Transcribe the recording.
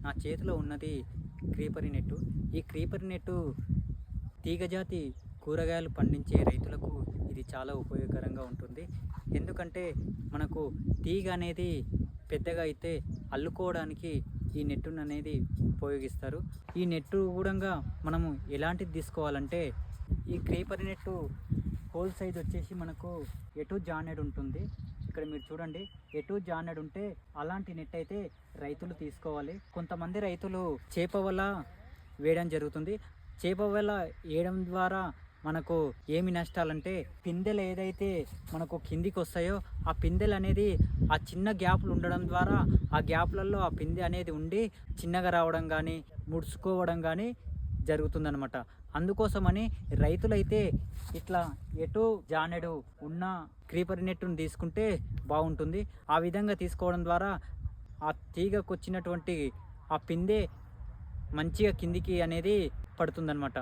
నా చేతిలో ఉన్నది క్రీపరి నెట్టు. ఈ క్రీపరి నెట్టు తీగజాతి కూరగాయలు పండించే రైతులకు ఇది చాలా ఉపయోగకరంగా ఉంటుంది. ఎందుకంటే మనకు తీగ అనేది పెద్దగా అయితే అల్లుకోవడానికి ఈ నెట్టును అనేది ఉపయోగిస్తారు. ఈ నెట్టు కూడా మనము ఎలాంటిది తీసుకోవాలంటే ఈ క్రీపర్ నెట్టు హోల్ సైజ్ వచ్చేసి మనకు ఎటు జానెడ్ ఉంటుంది. ఇక్కడ మీరు చూడండి, ఎటు జానెడ్ ఉంటే అలాంటి నెట్ అయితే రైతులు తీసుకోవాలి. కొంతమంది రైతులు చేప వల వేయడం జరుగుతుంది. చేప వల వేయడం ద్వారా మనకు ఏమి నష్టాలంటే పిందెలు ఏదైతే మనకు కిందికి వస్తాయో ఆ పిందెలు అనేది ఆ చిన్న గ్యాప్లు ఉండడం ద్వారా ఆ గ్యాప్లలో ఆ పిందె అనేది ఉండి చిన్నగా రావడం కానీ ముడుచుకోవడం కానీ జరుగుతుందనమాట. అందుకోసమని రైతులైతే ఇట్లా ఎటు జానెడు ఉన్న క్రీపర్ నెట్టును తీసుకుంటే బాగుంటుంది. ఆ విధంగా తీసుకోవడం ద్వారా ఆ తీగకు వచ్చినటువంటి ఆ పిందె మంచిగా కిందికి అనేది పడుతుందన్నమాట.